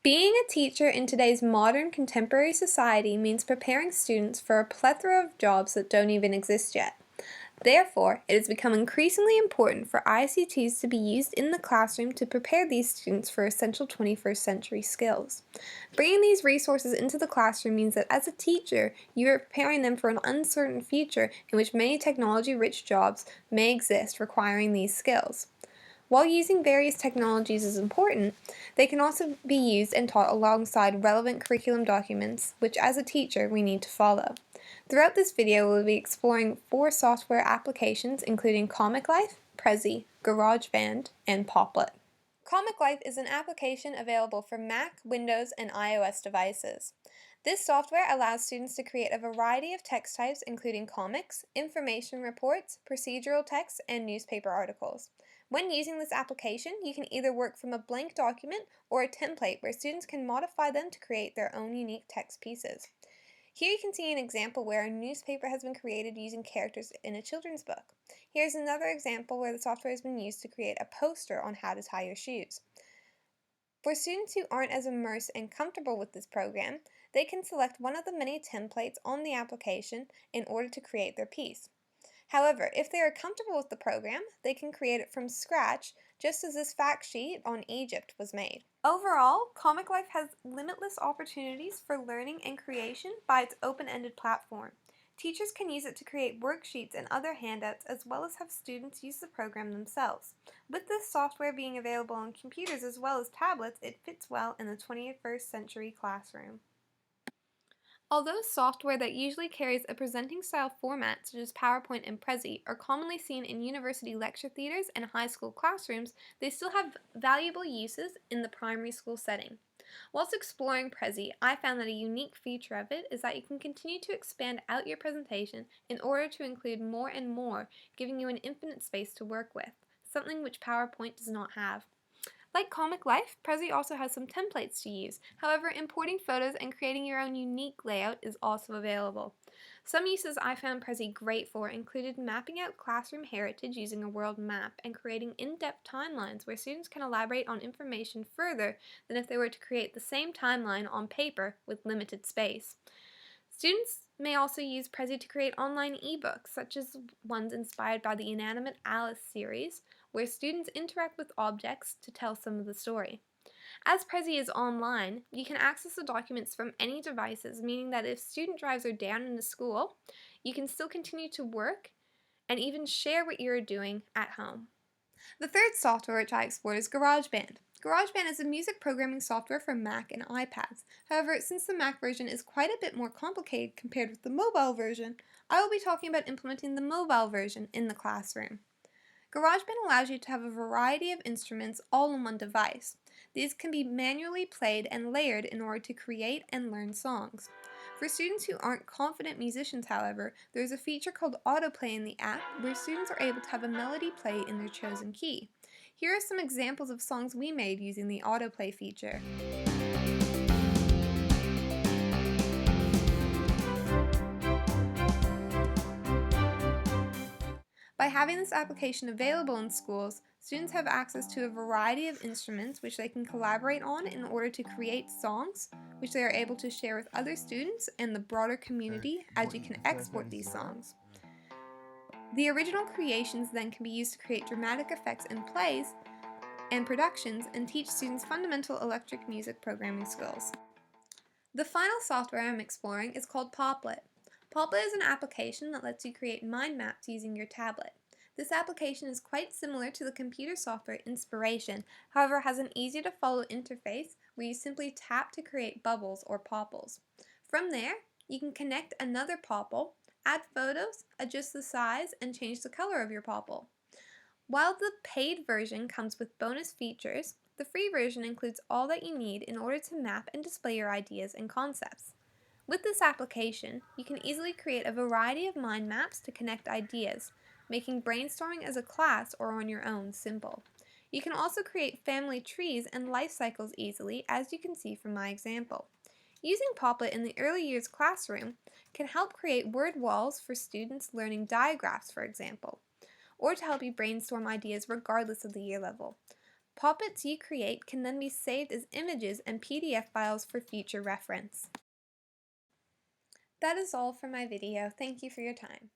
Being a teacher in today's modern contemporary society means preparing students for a plethora of jobs that don't even exist yet. Therefore, it has become increasingly important for ICTs to be used in the classroom to prepare these students for essential 21st century skills. Bringing these resources into the classroom means that as a teacher, you are preparing them for an uncertain future in which many technology-rich jobs may exist requiring these skills. While using various technologies is important, they can also be used and taught alongside relevant curriculum documents, which as a teacher we need to follow. Throughout this video, we'll be exploring 4 software applications including Comic Life, Prezi, GarageBand, and Poplet. Comic Life is an application available for Mac, Windows, and iOS devices. This software allows students to create a variety of text types including comics, information reports, procedural text, and newspaper articles. When using this application, you can either work from a blank document or a template where students can modify them to create their own unique text pieces. Here you can see an example where a newspaper has been created using characters in a children's book. Here's another example where the software has been used to create a poster on how to tie your shoes. For students who aren't as immersed and comfortable with this program, they can select one of the many templates on the application in order to create their piece. However, if they are comfortable with the program, they can create it from scratch, just as this fact sheet on Egypt was made. Overall, Comic Life has limitless opportunities for learning and creation by its open-ended platform. Teachers can use it to create worksheets and other handouts as well as have students use the program themselves. With this software being available on computers as well as tablets, it fits well in the 21st century classroom. Although software that usually carries a presenting style format such as PowerPoint and Prezi are commonly seen in university lecture theaters and high school classrooms, they still have valuable uses in the primary school setting. Whilst exploring Prezi, I found that a unique feature of it is that you can continue to expand out your presentation in order to include more and more, giving you an infinite space to work with, something which PowerPoint does not have. Like Comic Life, Prezi also has some templates to use. However, importing photos and creating your own unique layout is also available. Some uses I found Prezi great for included mapping out classroom heritage using a world map and creating in-depth timelines where students can elaborate on information further than if they were to create the same timeline on paper with limited space. Students may also use Prezi to create online ebooks, such as ones inspired by the Inanimate Alice series, where students interact with objects to tell some of the story. As Prezi is online, you can access the documents from any devices, meaning that if student drives are down in the school, you can still continue to work and even share what you're doing at home. The third software which I explored is GarageBand. GarageBand is a music programming software for Mac and iPads. However, since the Mac version is quite a bit more complicated compared with the mobile version, I will be talking about implementing the mobile version in the classroom. GarageBand allows you to have a variety of instruments all in one device. These can be manually played and layered in order to create and learn songs. For students who aren't confident musicians, however, there is a feature called autoplay in the app where students are able to have a melody play in their chosen key. Here are some examples of songs we made using the autoplay feature. By having this application available in schools, students have access to a variety of instruments which they can collaborate on in order to create songs, which they are able to share with other students and the broader community as you can export these songs. The original creations then can be used to create dramatic effects in plays and productions and teach students fundamental electric music programming skills. The final software I'm exploring is called Poplet. Poplet is an application that lets you create mind maps using your tablet. This application is quite similar to the computer software Inspiration, however has an easy to follow interface where you simply tap to create bubbles or popples. From there, you can connect another popple, add photos, adjust the size, and change the color of your popple. While the paid version comes with bonus features, the free version includes all that you need in order to map and display your ideas and concepts. With this application, you can easily create a variety of mind maps to connect ideas, making brainstorming as a class or on your own simple. You can also create family trees and life cycles easily, as you can see from my example. Using Poplet in the early years classroom can help create word walls for students learning diagraphs, for example, or to help you brainstorm ideas regardless of the year level. Poppets you create can then be saved as images and PDF files for future reference. That is all for my video. Thank you for your time.